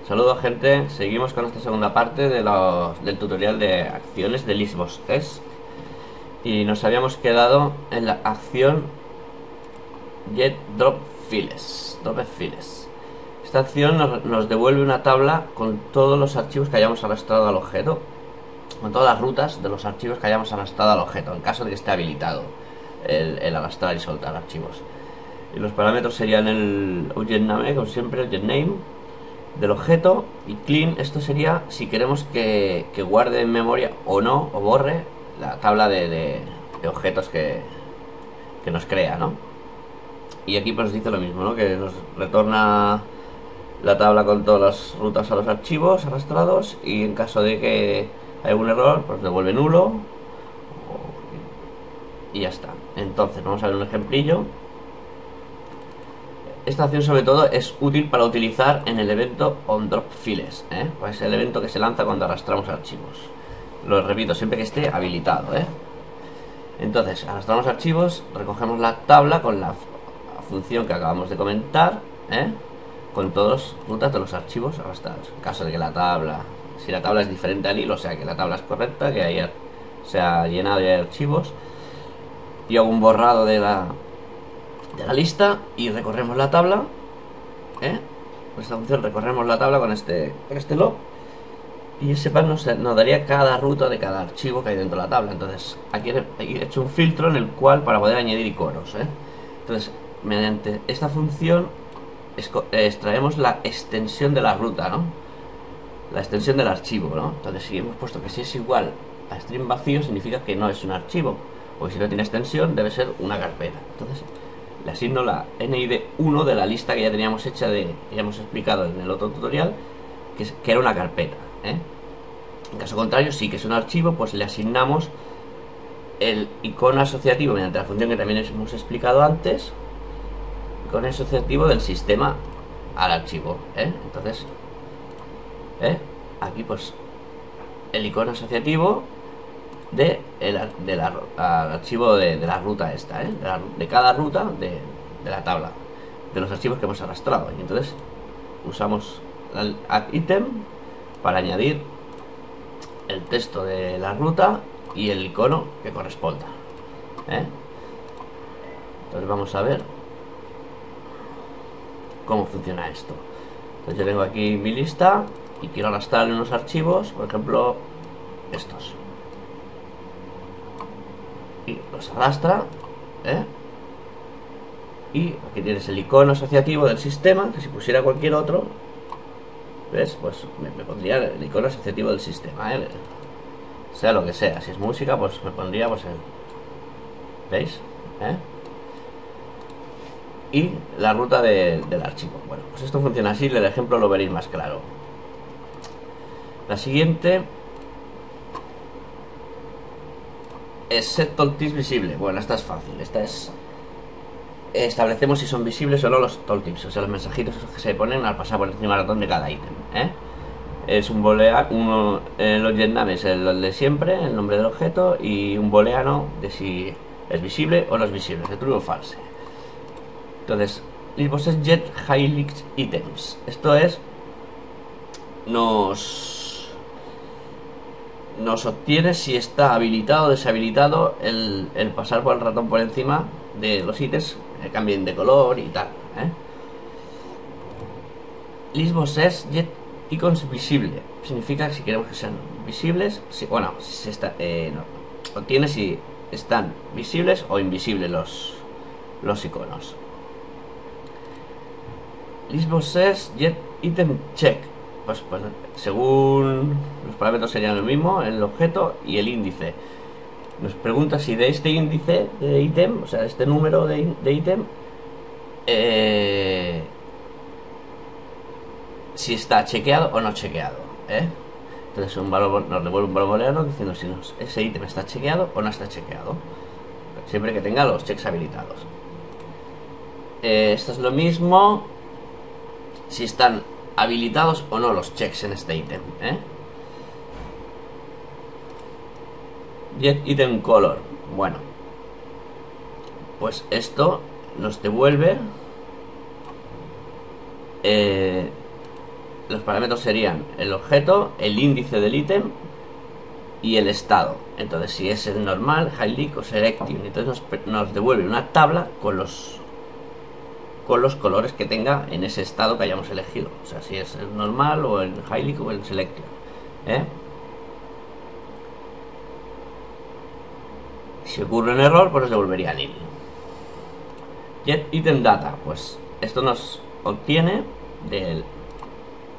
Saludos gente, seguimos con esta segunda parte del tutorial de acciones de LibreOffice y nos habíamos quedado en la acción Get Drop Files. Esta acción nos devuelve una tabla con todos los archivos que hayamos arrastrado al objeto, con todas las rutas de los archivos que hayamos arrastrado al objeto, en caso de que esté habilitado el arrastrar y soltar archivos. Y los parámetros serían el object name, como siempre, object name del objeto, y clean, esto sería si queremos que guarde en memoria o no, o borre la tabla de objetos que nos crea, ¿no? Y aquí pues dice lo mismo, ¿no? Que nos retorna la tabla con todas las rutas a los archivos arrastrados, y en caso de que haya algún error, pues devuelve nulo y ya está. Entonces vamos a ver un ejemplillo. Esta acción sobre todo es útil para utilizar en el evento onDropFiles, pues es el evento que se lanza cuando arrastramos archivos. Lo repito, siempre que esté habilitado, Entonces, arrastramos archivos, recogemos la tabla con la función que acabamos de comentar, con todas las rutas de los archivos arrastrados. En caso de que la tabla, si la tabla es diferente al hilo, o sea que la tabla es correcta, que se ha llenado de archivos, y hago un borrado de la lista y recorremos la tabla, con esta función recorremos la tabla con este log, y ese pan nos daría cada ruta de cada archivo que hay dentro de la tabla. Entonces aquí he hecho un filtro en el cual para poder añadir iconos, entonces mediante esta función extraemos la extensión de la ruta, ¿no? La extensión del archivo, ¿no? Entonces si hemos puesto que si es igual a string vacío, significa que no es un archivo, o si no tiene extensión debe ser una carpeta. Entonces le asigno la NID1 de la lista que ya teníamos hecha, ya hemos explicado en el otro tutorial, que era una carpeta, En caso contrario, sí que es un archivo, pues le asignamos el icono asociativo mediante la función que también hemos explicado antes, icono asociativo del sistema al archivo, Entonces, aquí pues el icono asociativo al archivo de la ruta esta, de cada ruta de la tabla, de los archivos que hemos arrastrado. Y entonces usamos el add item para añadir el texto de la ruta y el icono que corresponda, Entonces vamos a ver cómo funciona esto. Entonces yo tengo aquí mi lista y quiero arrastrar unos archivos, por ejemplo estos, y los arrastra, y aquí tienes el icono asociativo del sistema, que si pusiera cualquier otro, ¿ves? Pues me pondría el icono asociativo del sistema, sea lo que sea. Si es música, pues me pondría pues el, ¿veis? Y la ruta del archivo. Bueno, pues esto funciona así, el ejemplo lo veréis más claro. La siguiente es set tooltips visible. Bueno, esta es fácil. Esta es establecemos si son visibles o no los tooltips, o sea, los mensajitos que se ponen al pasar por encima del ratón de cada ítem, Es un booleano, el object name es el de siempre, el nombre del objeto, y un booleano de si es visible o no es visible, de true o false. Entonces, LibreOffice get highlight items. Esto es, nos obtiene si está habilitado o deshabilitado el pasar por el ratón por encima de los ítems, que cambien de color y tal, LibreOffice get icons visible. Significa que si queremos que sean visibles, bueno, si se está, obtiene si están visibles o invisibles los iconos. LibreOffice get item check. Pues según los parámetros serían lo mismo, el objeto y el índice. Nos pregunta si de este índice de ítem, o sea, de este número de ítem, si está chequeado o no chequeado, Entonces nos devuelve un valor booleano diciendo si ese ítem está chequeado o no está chequeado, siempre que tenga los checks habilitados. Esto es lo mismo si están habilitados o no los checks en este ítem, Get item color. Bueno, pues esto nos devuelve los parámetros serían el objeto, el índice del ítem y el estado. Entonces, si es el normal, highlight o selection, entonces nos devuelve una tabla con los colores que tenga en ese estado que hayamos elegido. O sea, si es el normal o el highlight o el selection. Si ocurre un error, pues nos devolvería nil. Get item data, pues esto nos obtiene del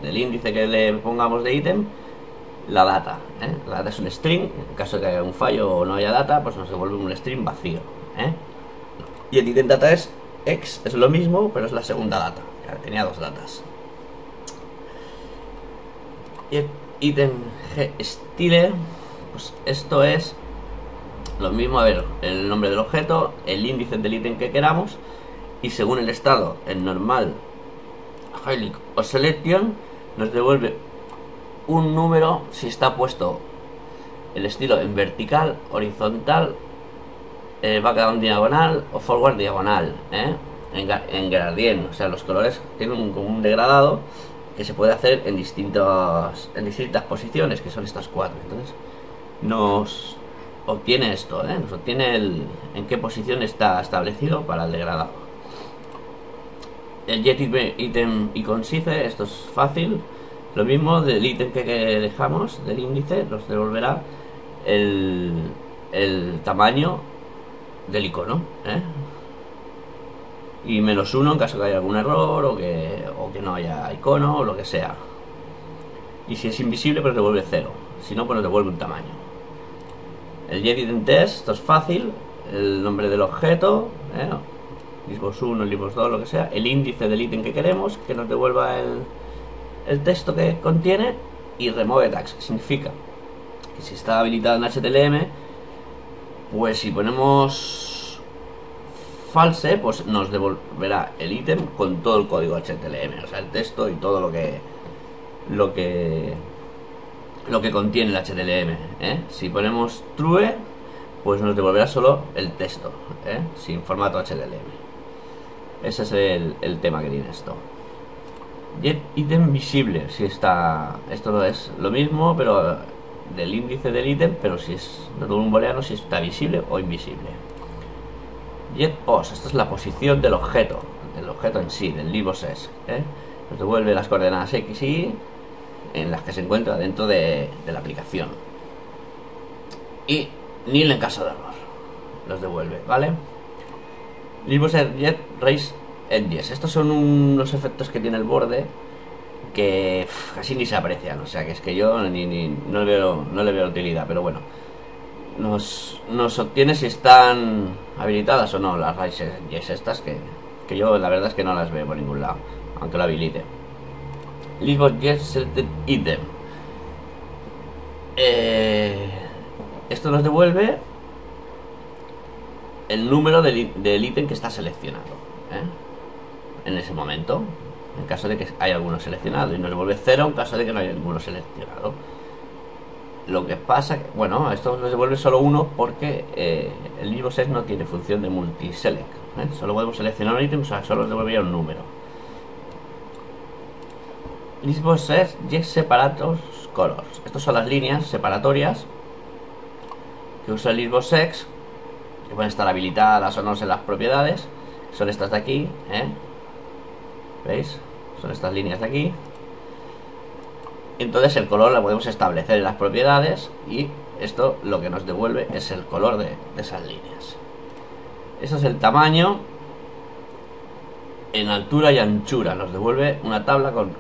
índice que le pongamos de ítem la data. La data es un string. En caso de que haya un fallo o no haya data, pues nos devuelve un string vacío. Y el item data es X, es lo mismo, pero es la segunda data. Tenía dos datas. Y el ítem style, pues esto es lo mismo. A ver, el nombre del objeto, el índice del ítem que queramos, y según el estado, el normal, highlight o selection, nos devuelve un número si está puesto el estilo en vertical, horizontal, background diagonal o forward diagonal, en gradient. O sea, los colores tienen un degradado que se puede hacer en distintas posiciones, que son estas cuatro. Entonces nos obtiene esto, nos obtiene en qué posición está establecido para el degradado. El get item icon size, esto es fácil. Lo mismo del ítem que dejamos, del índice, nos devolverá el tamaño del icono, y -1 en caso de que haya algún error o que no haya icono o lo que sea. Y si es invisible, pues devuelve 0. Si no, pues nos devuelve un tamaño. El get item test, esto es fácil. El nombre del objeto, libos 1, libos 2, lo que sea. El índice del ítem que queremos, que nos devuelva el texto que contiene. Y remove tags, que significa que si está habilitado en HTML, pues si ponemos false, pues nos devolverá el ítem con todo el código HTML, o sea, el texto y todo lo que contiene el HTML. Si ponemos true, pues nos devolverá solo el texto, sin formato HTML. Ese es el tema que tiene esto. Get item visible, si está, esto no es lo mismo, pero del índice del ítem, pero si es de un booleano, si está visible o invisible. Get pos, esto es la posición del objeto en sí, del libosesc, nos devuelve las coordenadas X y Y en las que se encuentra dentro de la aplicación. Y nil en caso de error, los devuelve, ¿vale? Libosesc get raise edges, estos son unos efectos que tiene el borde que casi ni se aprecian, o sea que es que yo no le veo utilidad, pero bueno, nos obtiene si están habilitadas o no las raíces estas, que yo la verdad es que no las veo por ningún lado, aunque lo habilite. Libosesc selected item, esto nos devuelve el número del ítem que está seleccionado, en ese momento, en caso de que haya alguno seleccionado, y nos devuelve 0 en caso de que no haya ninguno seleccionado. Lo que pasa que, bueno, esto nos devuelve solo 1 porque el libosesc no tiene función de multiselect, solo podemos seleccionar un ítem, o sea, solo nos devolvería un número. Libosesc get separator colors, estas son las líneas separatorias que usa el libosesc, que pueden estar habilitadas o no en las propiedades. Son estas de aquí, ¿veis? Son estas líneas de aquí. Entonces el color lo podemos establecer en las propiedades y esto lo que nos devuelve es el color de esas líneas. Eso es el tamaño en altura y anchura. Nos devuelve una tabla con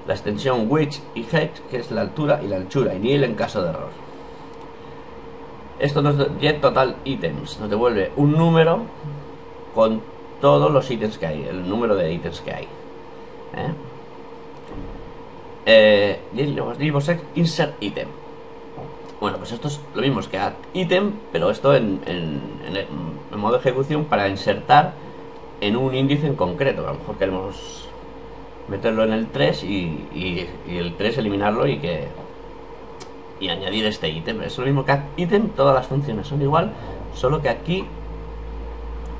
la extensión width y height, que es la altura y la anchura, y nil en caso de error. Esto nos get total items, nos devuelve un número con todos los ítems que hay, el número de ítems que hay. Libosesc insert item. Bueno, pues esto es lo mismo que add item, pero esto en modo ejecución para insertar en un índice en concreto. A lo mejor queremos meterlo en el 3 y el 3 eliminarlo y añadir este ítem. Es lo mismo que add item, todas las funciones son igual, solo que aquí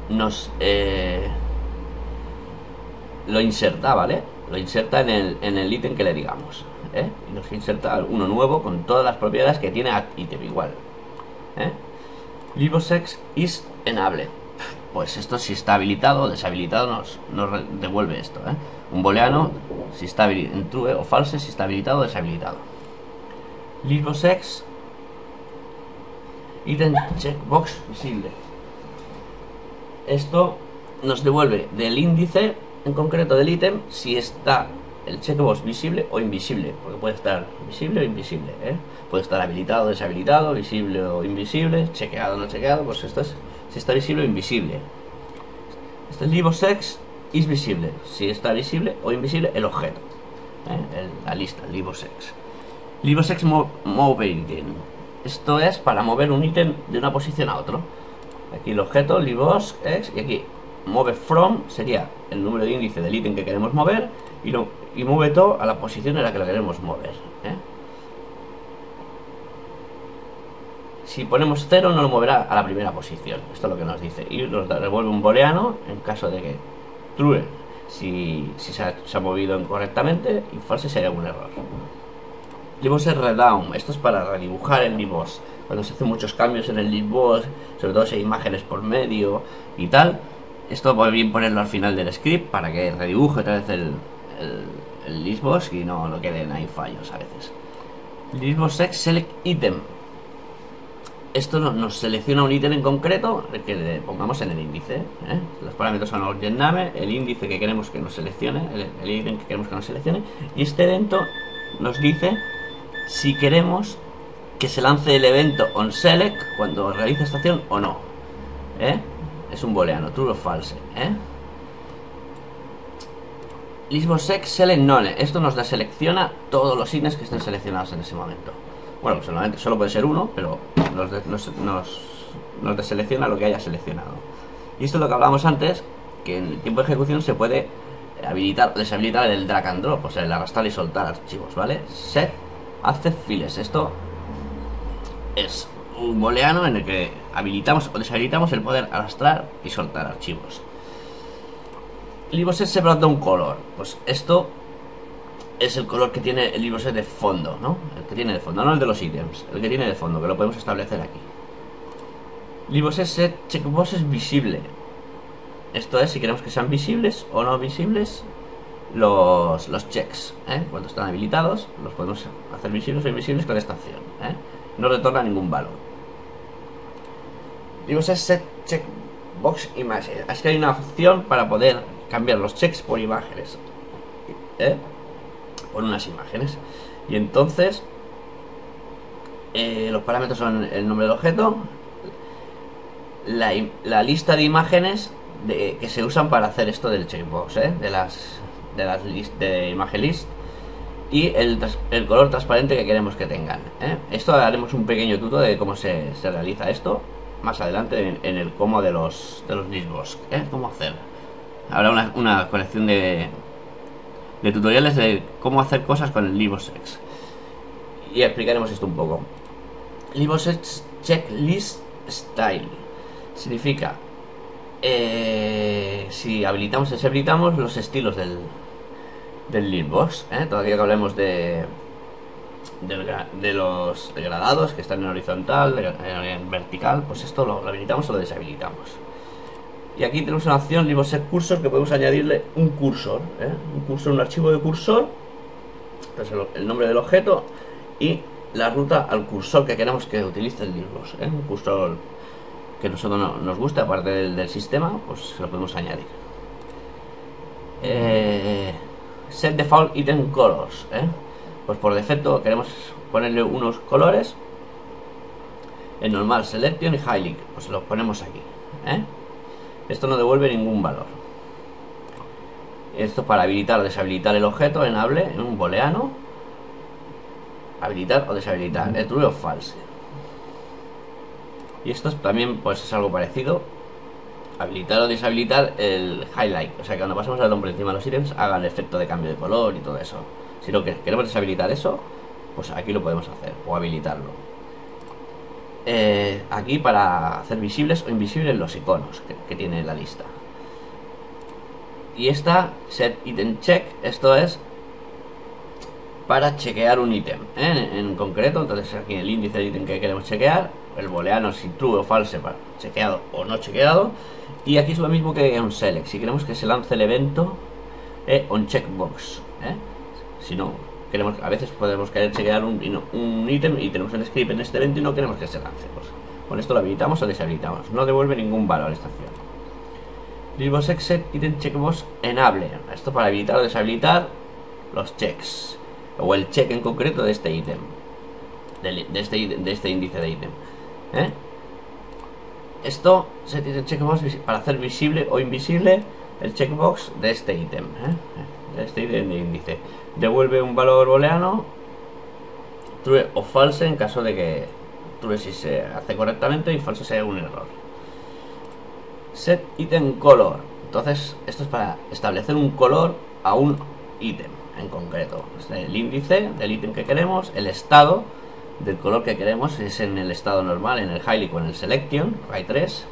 nos lo inserta, ¿vale? lo inserta en el ítem que le digamos, y nos inserta uno nuevo con todas las propiedades que tiene ítem igual. Libosec is enable. Pues esto, si está habilitado o deshabilitado, nos devuelve esto, un booleano si está en true o false, si está habilitado o deshabilitado. Libosec item checkbox visible. Esto nos devuelve del índice en concreto del ítem si está el checkbox visible o invisible, porque puede estar visible o invisible, puede estar habilitado o deshabilitado, visible o invisible, chequeado o no chequeado. Pues esto es si está visible o invisible. Este libosec is visible, si está visible o invisible el objeto, la lista, libosec. Libosec move item. Esto es para mover un ítem de una posición a otro. Aquí el objeto libosec, y aquí move from sería el número de índice del ítem que queremos mover, y move to a la posición en la que lo queremos mover. Si ponemos 0 no lo moverá a la primera posición. Esto es lo que nos dice. Y nos devuelve un booleano en caso de que true si se ha movido incorrectamente, y false si hay algún error. Libosec redown. Esto es para redibujar el libos. Cuando se hacen muchos cambios en el libos, sobre todo si hay imágenes por medio y tal, esto va bien ponerlo al final del script para que redibuje otra vez el libos y no lo queden ahí fallos a veces. Libosec select item. Esto nos selecciona un ítem en concreto que le pongamos en el índice. Los parámetros son object name, el índice que queremos que nos seleccione, el ítem que queremos que nos seleccione, y este evento nos dice si queremos que se lance el evento onSelect cuando realice esta acción o no. Es un booleano, true o false. Libosec select none. Esto nos deselecciona todos los ítems que estén seleccionados en ese momento. Bueno, solamente solo puede ser uno, pero nos deselecciona lo que haya seleccionado. Y esto es lo que hablábamos antes, que en el tiempo de ejecución se puede habilitar o deshabilitar el drag and drop, o sea, el arrastrar y soltar archivos, ¿vale? Set accept files. Esto es un booleano en el que habilitamos o deshabilitamos el poder arrastrar y soltar archivos. Libosec separate un color. Pues esto es el color que tiene el libosec de fondo, ¿no? El que tiene de fondo, no el de los ítems, el que tiene de fondo, que lo podemos establecer aquí. Libosec set checkboxes visible. Esto es si queremos que sean visibles o no visibles los checks, cuando están habilitados los podemos hacer visibles o invisibles con esta acción, no retorna ningún valor. Libosec set checkbox image. Es que hay una opción para poder cambiar los checks por imágenes, por unas imágenes, y entonces los parámetros son el nombre del objeto, la lista de imágenes que se usan para hacer esto del checkbox, de imagen list, y el color transparente que queremos que tengan. Esto haremos un pequeño tuto de cómo se realiza esto más adelante en el cómo de los listbox, cómo hacer. Habrá una colección de tutoriales de cómo hacer cosas con el libosec, y explicaremos esto un poco. Libosec checklist style significa si habilitamos o deshabilitamos los estilos del libbox, todavía que hablemos de los degradados que están en horizontal, en vertical, pues esto lo habilitamos o lo deshabilitamos. Y aquí tenemos una opción libosec cursor, que podemos añadirle un cursor, un archivo de cursor, entonces el nombre del objeto y la ruta al cursor que queremos que utilice el libbox, un cursor que a nosotros nos guste, aparte del sistema, pues lo podemos añadir. Set default item colors, pues por defecto queremos ponerle unos colores, el normal, selection y highlight, pues los ponemos aquí. Esto no devuelve ningún valor. Esto para habilitar o deshabilitar el objeto enable en un booleano, habilitar o deshabilitar, el true o false. Y esto también pues es algo parecido, habilitar o deshabilitar el highlight, o sea que cuando pasamos el nombre encima de los ítems haga el efecto de cambio de color y todo eso. Si no queremos deshabilitar eso, pues aquí lo podemos hacer, o habilitarlo. Aquí para hacer visibles o invisibles los iconos que tiene la lista. Y esta set item check, esto es para chequear un ítem, en concreto. Entonces aquí el índice del ítem que queremos chequear, el booleano si true o false para chequeado o no chequeado. Y aquí es lo mismo que on select, si queremos que se lance el evento on checkbox, si no queremos, a veces podemos querer chequear un ítem y tenemos el script en este evento y no queremos que se lance, pues con esto lo habilitamos o deshabilitamos, no devuelve ningún valor a esta acción. Listbox exit item checkbox enable, esto para habilitar o deshabilitar los checks o el check en concreto de este ítem, de este índice de ítem. Esto set item checkbox para hacer visible o invisible el checkbox de este ítem, de este ítem de índice. Devuelve un valor booleano true o false en caso de que true si se hace correctamente y false sea un error. Set item color, entonces esto es para establecer un color a un ítem en concreto. Es el índice del ítem que queremos, el estado del color que queremos, es en el estado normal, en el highlight o en el selection, hay 3,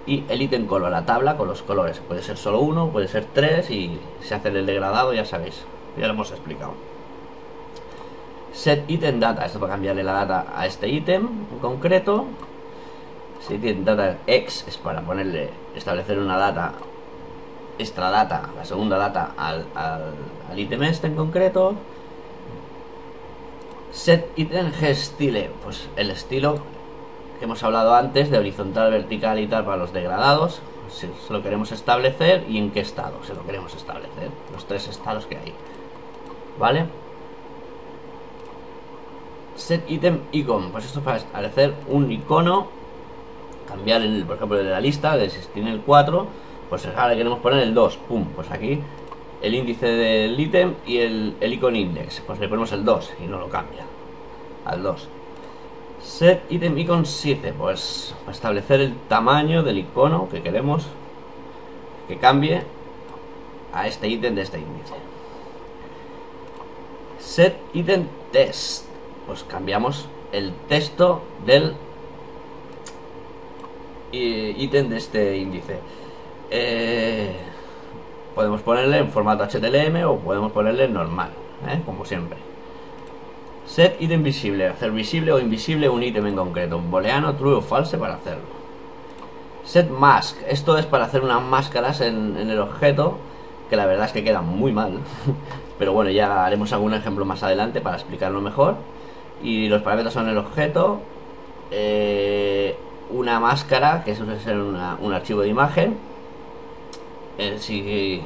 y el ítem color, la tabla con los colores, puede ser solo uno, puede ser 3 y se hace el degradado, ya sabéis, ya lo hemos explicado. Set item data, esto para cambiarle la data a este ítem en concreto. Set item data x es para ponerle, establecer una data, extra data, la segunda data al ítem este en concreto. Set item gestile, pues el estilo que hemos hablado antes de horizontal, vertical y tal para los degradados, si se lo queremos establecer y en qué estado se lo queremos establecer, los 3 estados que hay, ¿vale? Set item icon, pues esto es para establecer un icono, cambiar el, por ejemplo, de la lista, de si tiene el 4, pues ahora queremos poner el 2, pum, pues aquí el índice del ítem y el icon index, pues le ponemos el 2 y no lo cambia al 2. Set item icon size, pues para establecer el tamaño del icono que queremos que cambie a este ítem de este índice. Set item test, pues cambiamos el texto del ítem de este índice. Podemos ponerle en formato HTML o podemos ponerle normal, como siempre. Set ítem visible, hacer visible o invisible un ítem en concreto, un booleano, true o false para hacerlo. Set mask, esto es para hacer unas máscaras en el objeto, que la verdad es que quedan muy mal, pero bueno, ya haremos algún ejemplo más adelante para explicarlo mejor. Y los parámetros son el objeto, una máscara, que eso suele ser un archivo de imagen. Si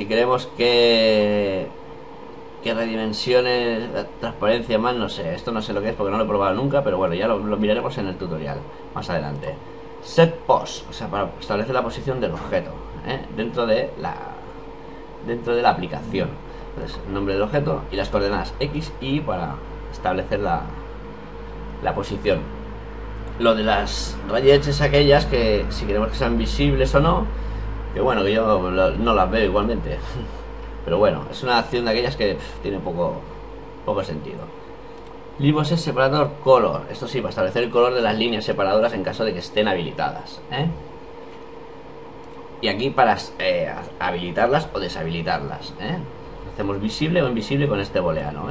queremos que redimensione la transparencia más, no sé, esto no sé lo que es porque no lo he probado nunca, pero bueno, ya lo miraremos en el tutorial más adelante. Set pose, o sea, para establecer la posición del objeto, dentro de la aplicación. Entonces, el nombre del objeto y las coordenadas X y Y para establecer la posición. Lo de las rayas es aquellas que si queremos que sean visibles o no, que bueno, que yo no las veo igualmente. Pero bueno, es una acción de aquellas que tiene poco sentido. Listbox separador color, esto sí, para establecer el color de las líneas separadoras en caso de que estén habilitadas, y aquí para habilitarlas o deshabilitarlas, hacemos visible o invisible con este booleano,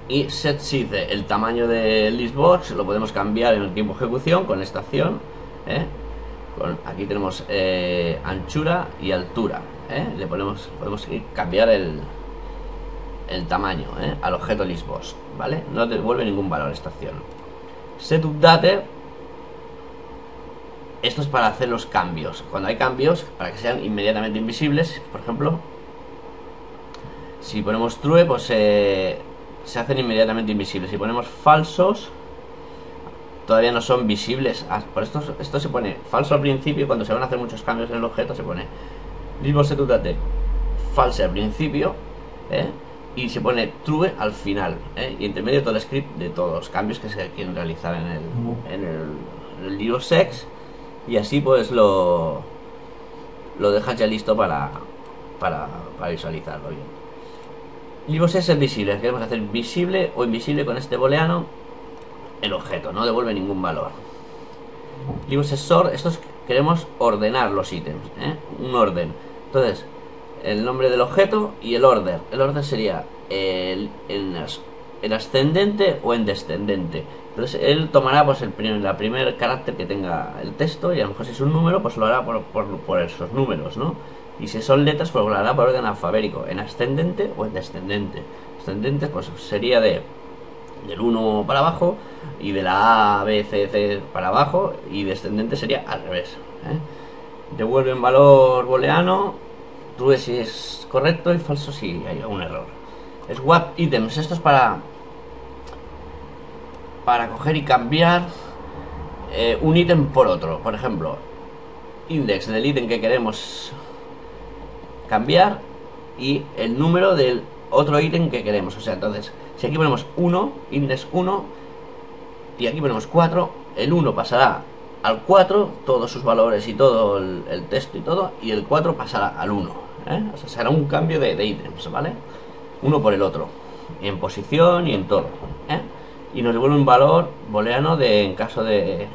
Y set size, el tamaño del listbox lo podemos cambiar en el tiempo de ejecución con esta acción, aquí tenemos anchura y altura, le podemos cambiar el tamaño al objeto listbox, ¿vale? No devuelve ningún valor esta acción. Set update, esto es para hacer los cambios. Cuando hay cambios, para que sean inmediatamente invisibles, por ejemplo, si ponemos true, pues se hacen inmediatamente invisibles. Si ponemos falsos, todavía no son visibles. Por esto se pone falso al principio y cuando se van a hacer muchos cambios en el objeto se pone listbox set update false al principio, y se pone true al final, y entre medio todo el script de todos los cambios que se quieren realizar en el listbox sex, y así pues lo dejas ya listo para visualizarlo bien. Listbox es visible, queremos hacer visible o invisible con este booleano el objeto, no devuelve ningún valor. Listbox sort, esto es queremos ordenar los ítems, un orden. Entonces, el nombre del objeto y el order. El orden sería en ascendente o en descendente. Entonces él tomará pues la primer carácter que tenga el texto, y a lo mejor si es un número pues lo hará por esos números, ¿no? Y si son letras pues lo hará por orden alfabético, en ascendente o en descendente. Ascendente pues sería del 1 para abajo, y de la A, B, C, C para abajo, y descendente sería al revés, Devuelve en valor booleano, true si es correcto y falso si hay algún error. Swap items, esto es para coger y cambiar un ítem por otro. Por ejemplo, index del ítem que queremos cambiar y el número del otro ítem que queremos. O sea, entonces, si aquí ponemos 1, index 1, y aquí ponemos 4, el 1 pasará al 4, todos sus valores y todo el texto y todo, y el 4 pasará al 1, O sea, será un cambio de ítems, ¿vale? Uno por el otro, en posición y en todo, y nos devuelve un valor booleano en caso de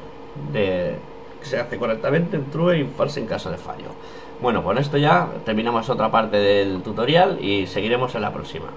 que se hace correctamente, en true, y false en caso de fallo. Bueno, con esto ya terminamos otra parte del tutorial y seguiremos en la próxima.